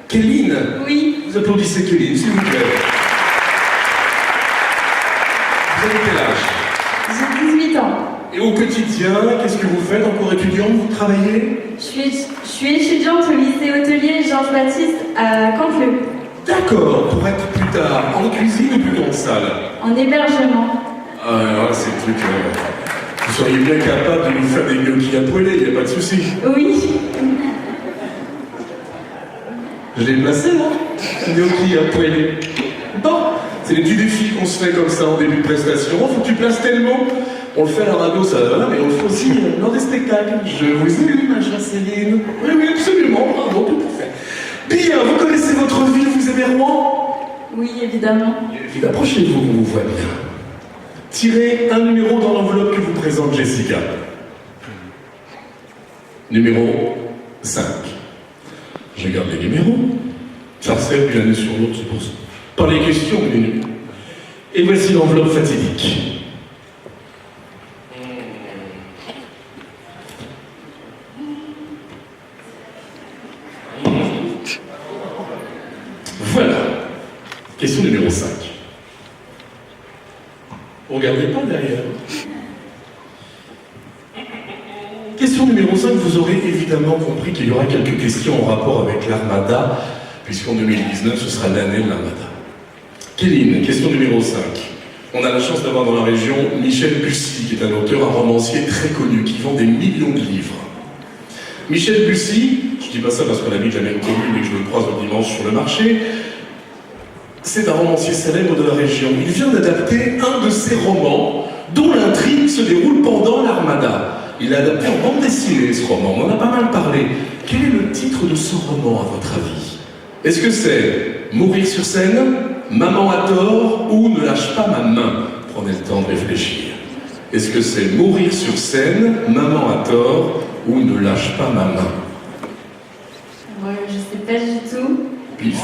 Kéline? Oui. Vous applaudissez Kéline, s'il vous plaît. Vous avez quel âge? J'ai 18 ans. Et au quotidien, qu'est-ce que vous faites? Encore étudiante, vous travaillez? Je suis étudiante au lycée hôtelier Georges-Baptiste à Canteleu, D'accord, pour être plus tard en cuisine ou plutôt en salle? en hébergement. Ah, alors là, c'est le truc. Vous seriez bien capable de nous faire des gnocchis à poêler, il n'y a pas de souci. Oui. Je l'ai placé, non? Gnocchi à poêler. Bon, c'est les petits défis qu'on se fait comme ça en début de prestation. Faut que tu places tel mot. On le fait à la radio, ça va, mais on le fait aussi dans des spectacles. Je vous salue, ma chère Céline. Oui, oui, absolument, bravo, tout pour faire. Bien, vous connaissez votre ville, vous aimez Rouen? Oui, évidemment. Approchez-vous, on vous voit bien. Tirez un numéro dans l'enveloppe que vous présente Jessica. Numéro 5. Je garde les numéros. Ça sert d'une année sur l'autre, c'est pour ça. Pas les questions, mais les numéros. Et voici l'enveloppe fatidique. Voilà. Question numéro 5. Regardez pas derrière. Question numéro 5, vous aurez évidemment compris qu'il y aura quelques questions en rapport avec l'Armada, puisqu'en 2019, ce sera l'année de l'Armada. Kéline, question numéro 5. On a la chance d'avoir dans la région Michel Bussy, qui est un auteur, un romancier très connu, qui vend des millions de livres. Michel Bussy, je dis pas ça parce qu'on habite la même commune et que je le croise le dimanche sur le marché, c'est un romancier célèbre de la région. Il vient d'adapter un de ses romans, dont l'intrigue se déroule pendant l'Armada. Il l'a adapté en bande dessinée, ce roman. On en a pas mal parlé. Quel est le titre de ce roman, à votre avis? Est-ce que c'est Mourir sur scène, Maman a tort ou Ne lâche pas ma main? Prenez le temps de réfléchir. Est-ce que c'est Mourir sur scène, Maman a tort ou Ne lâche pas ma main? Je sais pas du tout. Pif.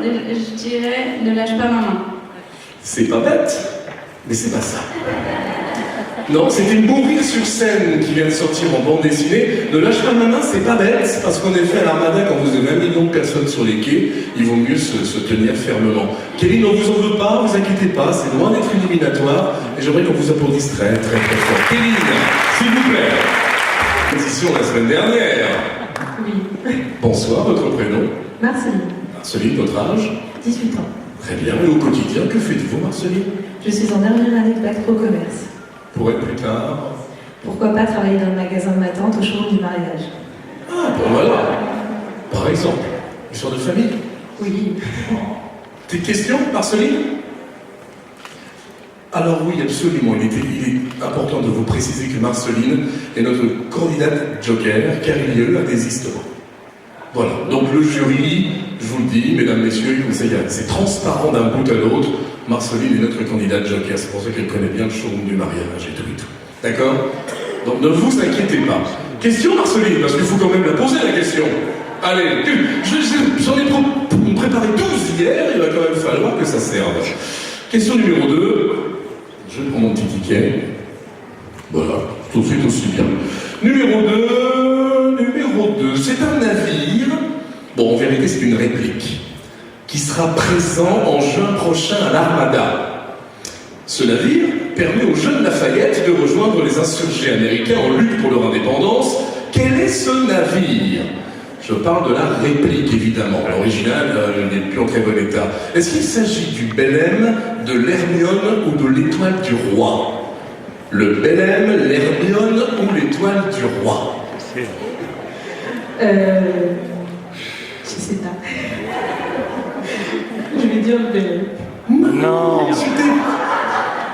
Je dirais Ne lâche pas ma main. C'est pas bête, mais c'est pas ça. Non, c'était Mourir sur scène qui vient de sortir en bande dessinée. Ne lâche pas ma main, c'est pas bête, parce qu'en effet, à l'Armada, quand vous avez 1 million de personnes sur les quais, il vaut mieux se tenir fermement. Kéline, on vous en veut pas, vous inquiétez pas, c'est loin d'être éliminatoire, et j'aimerais qu'on vous applaudisse très fort. Kéline, s'il vous plaît. Compétition la semaine dernière. Oui. Bonsoir, votre prénom? Marceline, Marceline, votre âge? 18 ans. Très bien, et au quotidien, que faites-vous, Marceline? Je suis en dernière année de bac pro commerce. Pour être plus tard? Pourquoi pas travailler dans le magasin de ma tante au jour du mariage? Ah, ben voilà. Par exemple, histoire de famille. Oui. Des questions, Marceline? Alors oui, absolument. Il est important de vous préciser que Marceline est notre candidate joker, car il y a eu un désistement. Voilà. Donc le jury, je vous le dis, mesdames, messieurs, c'est transparent d'un bout à l'autre. Marceline est notre candidate joker. C'est pour ça qu'elle connaît bien le showroom du mariage et tout et tout. D'accord? Donc ne vous inquiétez pas. Question, Marceline, parce qu'il faut quand même la poser, la question. Allez, j'en ai préparé 12 hier, il va quand même falloir que ça serve. Question numéro 2. Je prends mon petit ticket. Voilà, tout de suite aussi bien. Numéro 2, c'est un navire. Bon, en vérité, c'est une réplique qui sera présent en juin prochain à l'Armada. Ce navire permet aux jeunes Lafayette de rejoindre les insurgés américains en lutte pour leur indépendance. Quel est ce navire? Je parle de la réplique, évidemment. L'original n'est plus en très bon état. Est-ce qu'il s'agit du Belem, de l'Hermione ou de l'Étoile du Roi? Le Belem, l'Hermione ou l'Étoile du Roi? Je sais pas. Je vais dire le Belem. Non,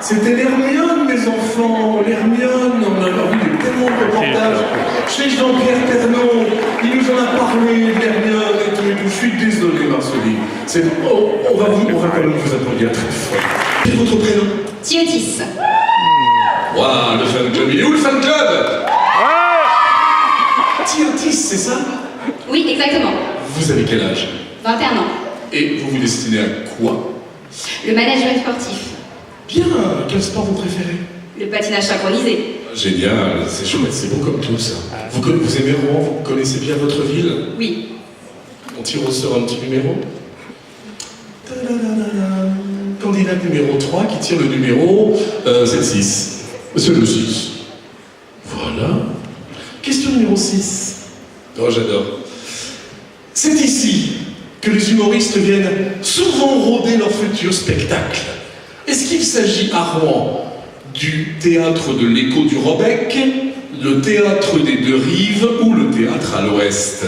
c'était l'Hermione, mes enfants. L'Hermione, on a vu tellement de reportages. Chez Jean-Pierre Pernaut, il nous en a parlé, l'Hermione et tout. Je suis désolé, Marceline. On va quand même vous applaudir très fort. Quel est votre prénom? Thiotis. Waouh, le fan club. Il est où le fan club? Thiotis, c'est ça? Oui, exactement. Vous avez quel âge? 21 ans. Et vous vous destinez à quoi? Le management sportif. Bien, quel sport vous préférez? Le patinage synchronisé. Génial, c'est chouette, c'est beau comme tout ça. Vous aimez Rouen, vous connaissez bien votre ville? Oui. On tire au sort un petit numéro. Candidat numéro 3 qui tire le numéro, c'est le 6. C'est le 6. Voilà. Question numéro 6. Oh, j'adore. C'est ici que les humoristes viennent souvent rôder leur futur spectacle. Est-ce qu'il s'agit à Rouen du théâtre de l'Écho du Robec, le théâtre des Deux Rives ou le théâtre à l'Ouest?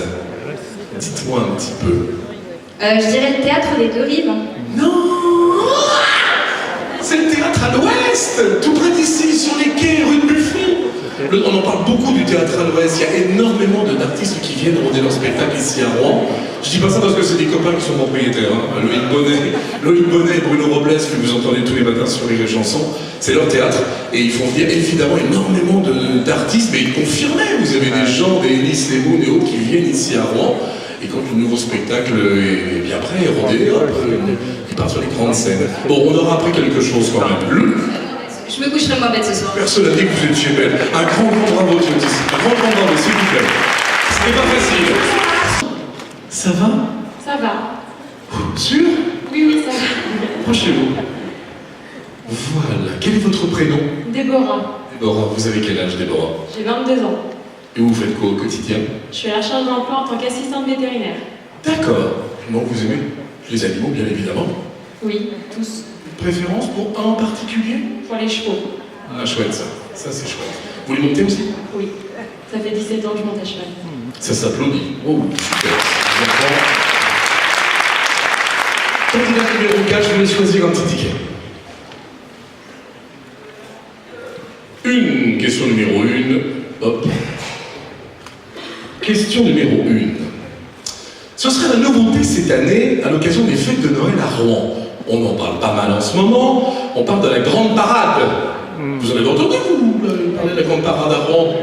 Dites-moi un petit peu. Je dirais le théâtre des Deux Rives. Non! C'est le théâtre à l'Ouest, tout près d'ici, sur les quais, rue de Buffon. On en parle beaucoup du théâtre à l'Ouest. Il y a énormément d'artistes qui viennent rôder leur spectacle ici à Rouen. Je dis pas ça parce que c'est des copains qui sont propriétaires. Hein. Loïc Bonnet et Bruno Robles, que vous entendez tous les matins sur les chansons, c'est leur théâtre. Et ils font venir évidemment énormément d'artistes, mais confirmés. Vous avez des gens, des Elis Lemoun et autres qui viennent ici à Rouen. Et quand le nouveau spectacle est bien prêt, est rodé, hop, ils partent sur les grandes scènes. Bon, on aura appris quelque chose quand même. Je me coucherai moins bête ce soir. Personne n'a dit que vous étiez belle. Un grand bravo, Thiotis. Un grand bravo, s'il vous plaît. C'était pas facile. Ça va? Ça va. Sûr? Oui, ça va. Approchez-vous. Voilà. Quel est votre prénom? Déborah. Déborah, vous avez quel âge, Déborah? J'ai 22 ans. Et vous faites quoi au quotidien? Je suis à la recherche d'emploi en tant qu'assistante vétérinaire. D'accord. Donc vous aimez les animaux, bien évidemment. Oui, tous. Préférence pour un en particulier? Pour les chevaux. Ah, chouette ça. Ça, c'est chouette. Vous les montez aussi? Oui. Ça fait 17 ans que je monte à cheval. Ça s'applaudit. Oh, super. Candidat numéro 4, je vais choisir un petit ticket. Une question numéro 1. Hop. Question numéro 1. Ce serait la nouveauté cette année à l'occasion des fêtes de Noël à Rouen. On en parle pas mal en ce moment. On parle de la grande parade. Vous en avez entendu, vous, parler de la grande parade à Rouen?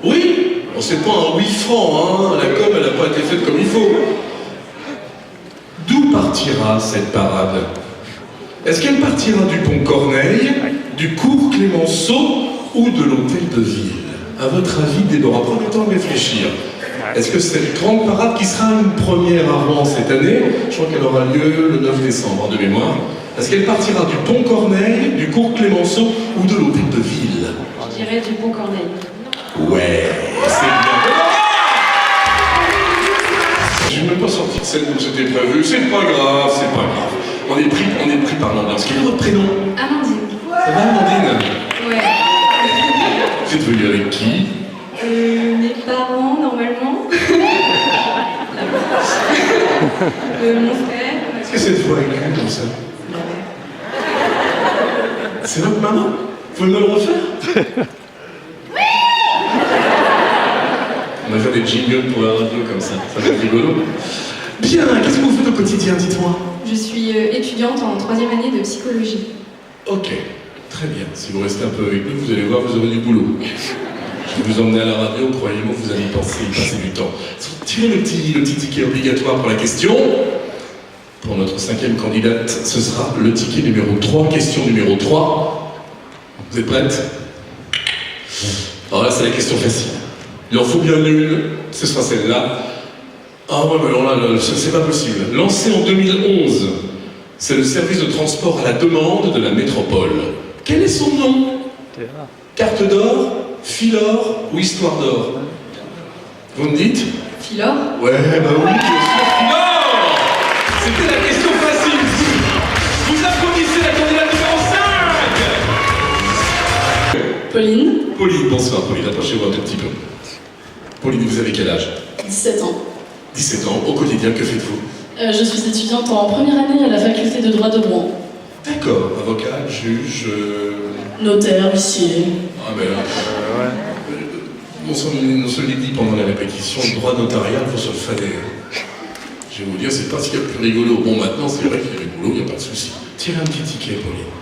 Oui. Bon, c'est pas un 8 francs, hein. La com, elle n'a pas été faite comme il faut. D'où partira cette parade? Est-ce qu'elle partira du pont Corneille, du cours Clémenceau ou de l'hôtel de ville? À votre avis, Déborah, prenez le temps de réfléchir. Est-ce que cette grande parade qui sera une première à Rouen cette année, je crois qu'elle aura lieu le 9 décembre de mémoire, est-ce qu'elle partira du pont Corneille, du cours Clémenceau ou de l'hôtel de ville? Je dirais du pont Corneille. Ouais, c'est bien. Je n'ai même pas sorti de scène comme c'était prévu, c'est pas grave, c'est pas grave. On est pris par l'ambiance. Quel est votre prénom? Amandine. Ça va, Amandine? Ouais. Vous êtes venue avec qui? Mes parents, normalement. Mon frère. Est-ce que cette voix est grande comme ça? C'est votre maman? Vous pouvez me le refaire? On va faire des jingles pour la radio comme ça, ça va être rigolo. Bien, qu'est-ce que vous faites au quotidien, dites-moi? Je suis étudiante en 3e année de psychologie. Ok, très bien. Si vous restez un peu avec nous, vous allez voir, vous aurez du boulot. Je vais vous emmener à la radio, croyez-moi, vous allez y passer du temps. Tirez le petit ticket obligatoire pour la question. Pour notre 5e candidate, ce sera le ticket numéro 3, question numéro 3. Vous êtes prête? Alors là, c'est la question facile. Il en faut bien une, ce sera celle-là. Ah ouais, mais alors là, c'est pas possible. Lancé en 2011, c'est le service de transport à la demande de la métropole. Quel est son nom? Carte d'or, Philor ou Histoire d'or? Vous me dites? Philor? Ouais, bah oui, bien sûr, Philor! C'était la question facile. Vous applaudissez la candidate numéro 5! Pauline? Pauline, bonsoir Pauline, approchez-vous un tout petit peu. Pauline, vous avez quel âge? 17 ans. 17 ans, au quotidien, que faites-vous? Je suis étudiante en première année à la faculté de droit de Rouen. D'accord, avocat, juge... Notaire, huissier. Ah ben là... On se l'est dit pendant la répétition, le droit notarial, il faut se le fader. Je vais vous dire, c'est pas ce qu'il y a de plus rigolo. Bon, maintenant, c'est vrai qu'il y a rigolo, il n'y a pas de souci. Tirez un petit ticket, Pauline.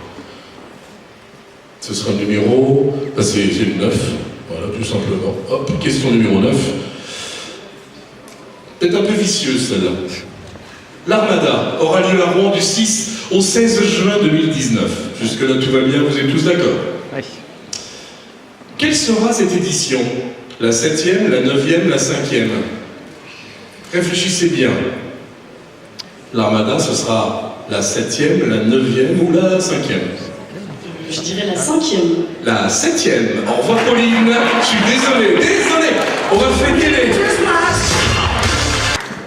Ce sera le numéro... Bah, c'est le 9. Voilà, tout simplement. Hop, question numéro 9. Peut-être un peu vicieuse, celle-là. L'Armada aura lieu à Rouen du 6 au 16 juin 2019. Jusque-là, tout va bien, vous êtes tous d'accord? Oui. Quelle sera cette édition? La 7e, la 9e, la 5e? Réfléchissez bien. L'Armada, ce sera la 7e, la 9e ou la 5e? Je dirais la 5e. La 7e. Au revoir Pauline. Je suis désolé. On va fêter les...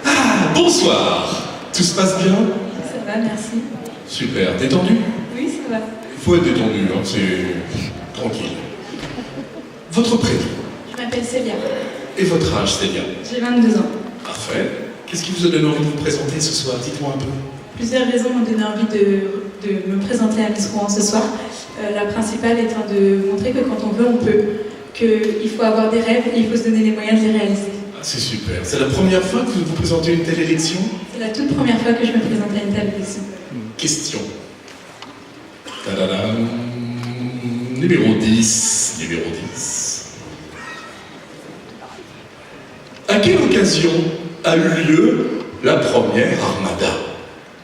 Ah, bonsoir. Tout se passe bien? Ça va, merci. Super. Détendu? Oui, ça va. Il faut être détendu, hein, c'est tranquille. Votre prénom? Je m'appelle Célia. Et votre âge, Célia? J'ai 22 ans. Parfait. Qu'est-ce qui vous a donné envie de vous présenter ce soir? Dites-moi un peu. Plusieurs raisons m'ont donné envie de me présenter à Miss Rouen ce soir. La principale étant de montrer que quand on veut, on peut. Qu'il faut avoir des rêves et il faut se donner les moyens de les réaliser. Ah, c'est super. C'est la première fois que vous vous présentez à une telle élection? C'est la toute première fois que je me présente à une telle élection. Question. Tadadam. Numéro 10. Numéro 10. À quelle occasion a eu lieu la première Armada?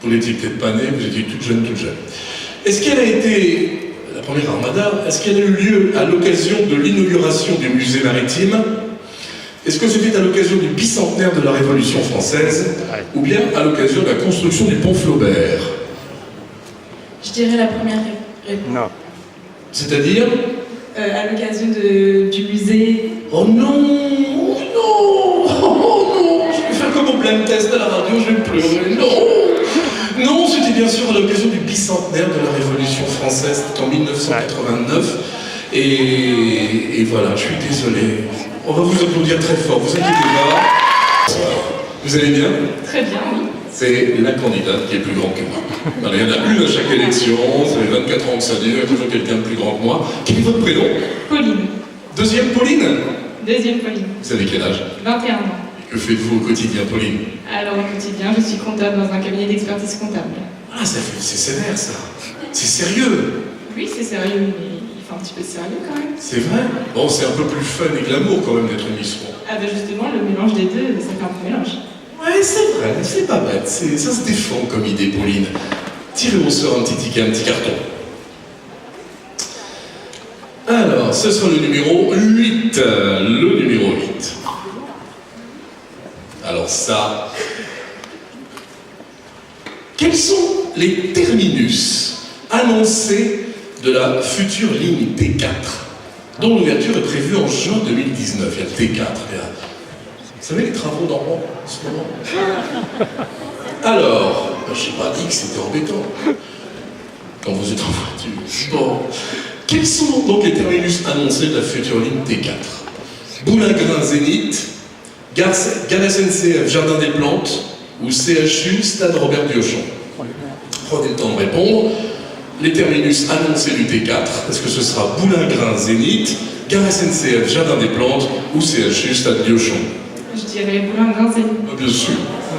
Vous n'étiez peut-être pas né, vous étiez toute jeune. Est-ce qu'elle a été, la première Armada, est-ce qu'elle a eu lieu à l'occasion de l'inauguration du musée maritime? Est-ce que c'était à l'occasion du bicentenaire de la Révolution française? Ou bien à l'occasion de la construction du pont Flaubert? Je dirais la première réponse. Non. C'est-à-dire? À l'occasion du musée. Oh non! Oh non! Oh non! Je vais faire comme au blind test à la radio, je vais pleurer. Non! Non, c'était bien sûr à l'occasion du bicentenaire de la Révolution française, c'était en 1989. Et voilà, je suis désolé. On va vous applaudir très fort, vous inquiétez pas. Vous allez bien? Très bien, oui. C'est la candidate qui est plus grande que moi. Alors, il y en a une à chaque élection, ça fait 24 ans que ça dure, il y a toujours quelqu'un de plus grand que moi. Quel est votre prénom? Pauline. Deuxième Pauline? Deuxième Pauline. Vous avez quel âge? 21 ans. Que faites-vous au quotidien, Pauline? Alors au quotidien, je suis comptable dans un cabinet d'expertise comptable. Ah, c'est sévère ça. C'est sérieux. Oui, c'est sérieux, mais il faut un petit peu de sérieux quand même. C'est vrai. Bon, c'est un peu plus fun et glamour quand même d'être Miss Rouen. Ah ben justement, le mélange des deux, ça fait un bon mélange. Ouais, c'est vrai, c'est pas bête. Ça se défend comme idée, Pauline. Tirez au sort un petit ticket, un petit carton. Alors, ce sera le numéro 8. Le numéro 8. Alors ça... Quels sont les terminus annoncés de la future ligne T4, dont l'ouverture est prévue en juin 2019? Il y a le T4, là. Vous savez les travaux dans Rouen en ce moment? Alors, je n'ai pas dit que c'était embêtant quand vous êtes en voiture. Bon. Quels sont donc les terminus annoncés de la future ligne T4? Boulingrin Zénith, Gare SNCF Jardin des Plantes ou CHU Stade Robert Diochon? Prenez le temps de répondre. Les terminus annoncés du T4, est-ce que ce sera Boulingrin Zénith, Gare SNCF Jardin des Plantes ou CHU Stade Diochon? Je dirais Boulingrin Zénith. Bien sûr.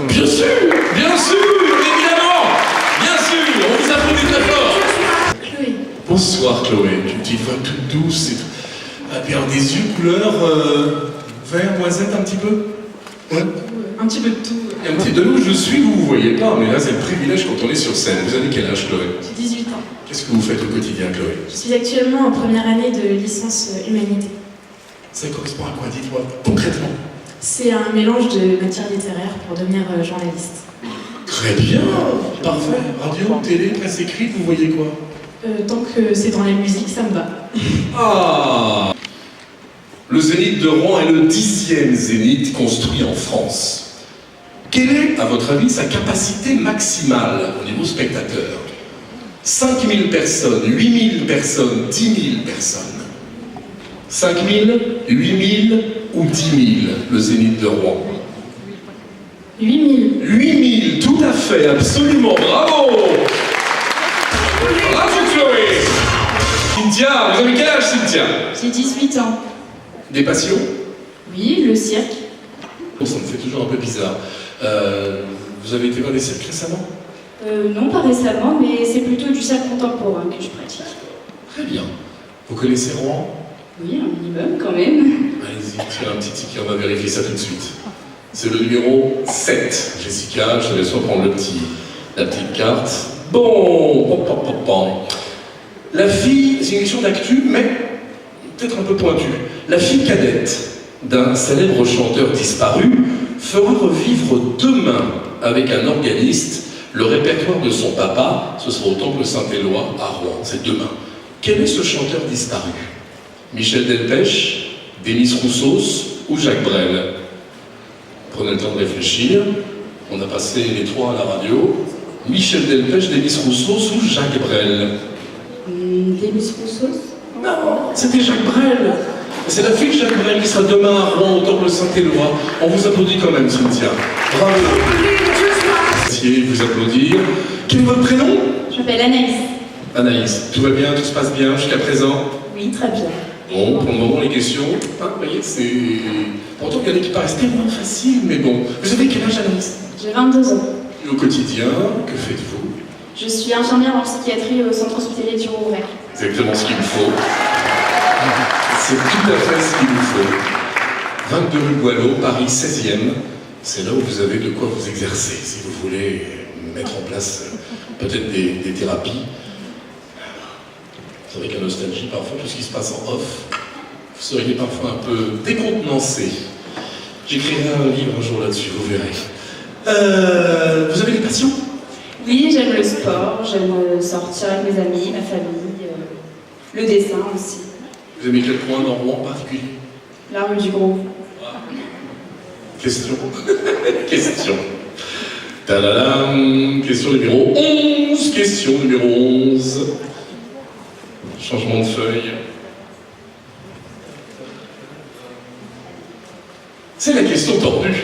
Bien sûr. Bien sûr, évidemment. Bien sûr, on vous applaudit très fort. Chloé. Bonsoir Chloé, une petite voix toute douce et tout. Ah, puis alors, des yeux couleur vert, noisette un petit peu? Ouais. Un petit peu de tout. Et un petit de nous, je suis, vous voyez pas, mais là c'est le privilège quand on est sur scène. Vous avez quel âge, Chloé? J'ai 18 ans. Qu'est-ce que vous faites au quotidien, Chloé? Je suis actuellement en première année de licence humanité. Ça correspond à quoi, dites-moi, concrètement? C'est un mélange de matières littéraires pour devenir journaliste. Très bien, parfait. Radio, télé, presse écrite, vous voyez quoi? Tant que c'est dans la musique, ça me va. Ah! Le Zénith de Rouen est le 10e Zénith construit en France. Quelle est, à votre avis, sa capacité maximale au niveau spectateur? 5 000 personnes, 8 000 personnes, 10 000 personnes. 5 000, 8 000 ou 10 000, le Zénith de Rouen? 8 000. 8 000, tout à fait, absolument, bravo! Bravo Chloé! Cynthia, vous avez quel âge, Cynthia? J'ai 18 ans. Des passions? Oui, le cirque. Bon, ça me fait toujours un peu bizarre. Vous avez été voir des cirques récemment? Non, pas récemment, mais c'est plutôt du cirque contemporain que je pratique. Très bien. Vous connaissez Rouen? Oui, un minimum quand même. Allez-y, tirez un petit ticket, on va vérifier ça tout de suite. C'est le numéro 7. Jessica, je te laisse reprendre la petite carte. Bon, La fille, c'est une question d'actu, mais peut-être un peu pointue. La fille cadette d'un célèbre chanteur disparu fera revivre demain avec un organiste le répertoire de son papa, ce sera au Temple Saint-Éloi à Rouen, c'est demain. Quel est ce chanteur disparu? Michel Delpech, Demis Roussos ou Jacques Brel? Prenez le temps de réfléchir. On a passé les trois à la radio. Michel Delpech, Demis Roussos ou Jacques Brel? Demis Roussos. Non, c'était Jacques Brel. C'est la fille de Jacques Brel qui sera demain à Rouen au Temple Saint-Éloi. On vous applaudit quand même, Cynthia. Bravo. Essayez de vous applaudir. Quel est votre prénom? Je m'appelle Anaïs. Anaïs, tout va bien, tout se passe bien jusqu'à présent? Oui, très bien. Bon, pour le moment, les questions, vous voyez, c'est... Pourtant, il y en a qui paraissent tellement faciles, mais bon. Vous avez quel âge, Anaïs? J'ai 22 ans. Au quotidien, que faites-vous? Je suis infirmière en psychiatrie au centre hospitalier du Rouvray. Exactement ce qu'il me faut. C'est tout à fait ce qu'il nous faut. 22 rue Boileau, Paris 16e. C'est là où vous avez de quoi vous exercer, si vous voulez mettre en place peut-être des thérapies. C'est vrai qu'à nostalgie, parfois, tout ce qui se passe en off, vous seriez parfois un peu décontenancé. J'écrirai un livre un jour là-dessus, vous verrez. Vous avez des passions? Oui, j'aime le sport, j'aime sortir avec mes amis, ma famille, le dessin aussi. Vous aimez quel coin dans Rouen en particulier? La rue du Gros. Question. Question. Tadadam. Question numéro 11. Question numéro 11. Changement de feuille. C'est la question tordue.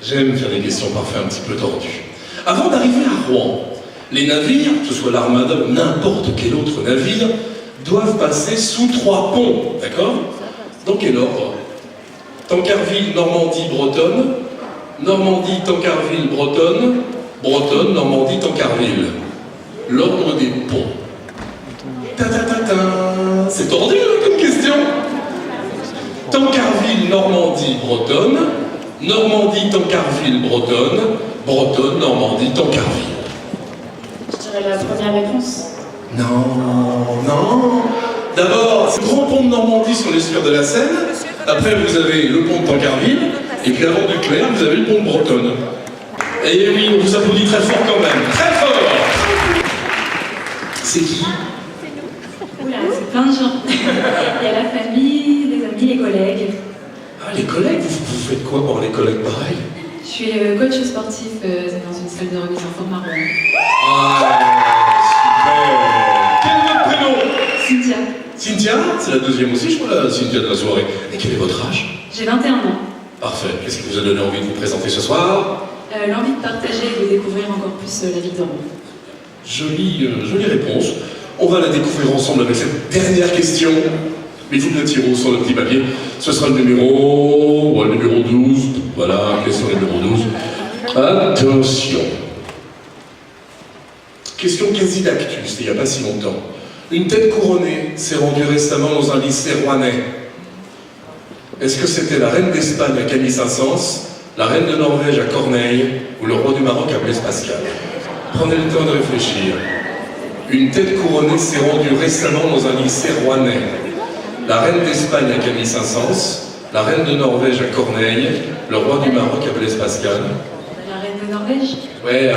J'aime faire des questions parfois un petit peu tordues. Avant d'arriver à Rouen, les navires, que ce soit l'Armada ou n'importe quel autre navire, doivent passer sous 3 ponts. D'accord? Dans quel ordre? Tancarville, Normandie, Bretonne. Normandie, Tancarville, Bretonne. Bretonne, Normandie, Tancarville. L'ordre des ponts. Ta-ta-ta-ta. C'est tordu hein, comme question. Tancarville, Normandie, Bretonne. Normandie, Tancarville, Bretonne. Bretonne, Normandie, Tancarville. Je dirais la première réponse. Non, non. D'abord, c'est le grand pont de Normandie sur l'estuaire de la Seine. Après, vous avez le pont de Tancarville. Et puis avant du Clair, vous avez le pont de Bretonne. Et oui, on vous applaudit très fort quand même. Très fort. C'est qui? Oula, c'est plein de gens. Il y a la famille, les amis, les collègues. Ah, les collègues, vous faites quoi pour les collègues pareils? Je suis coach sportif dans une salle de remise en forme à Rouen. Ah, super. Quel est votre prénom? Cynthia. Cynthia, c'est la deuxième aussi, je crois, la Cynthia de la soirée. Et quel est votre âge? J'ai 21 ans. Parfait. Qu'est-ce qui vous a donné envie de vous présenter ce soir? L'envie de partager et de découvrir encore plus la ville de Rouen. Jolie réponse. On va la découvrir ensemble avec cette dernière question. Mais vous me la tirez sur le petit papier. Ce sera le numéro 12. Voilà, question numéro 12. Attention. Question quasi d'actu, c'était il n'y a pas si longtemps. Une tête couronnée s'est rendue récemment dans un lycée rouennais. Est-ce que c'était la reine d'Espagne à Camille Saint-Saëns, la reine de Norvège à Corneille ou le roi du Maroc à Blaise Pascal? Prenez le temps de réfléchir. Une tête couronnée s'est rendue récemment dans un lycée rouennais. La reine d'Espagne à Camille Saint-Saëns, la reine de Norvège à Corneille, le roi du Maroc à Blaise Pascal. La reine de Norvège. Ouais,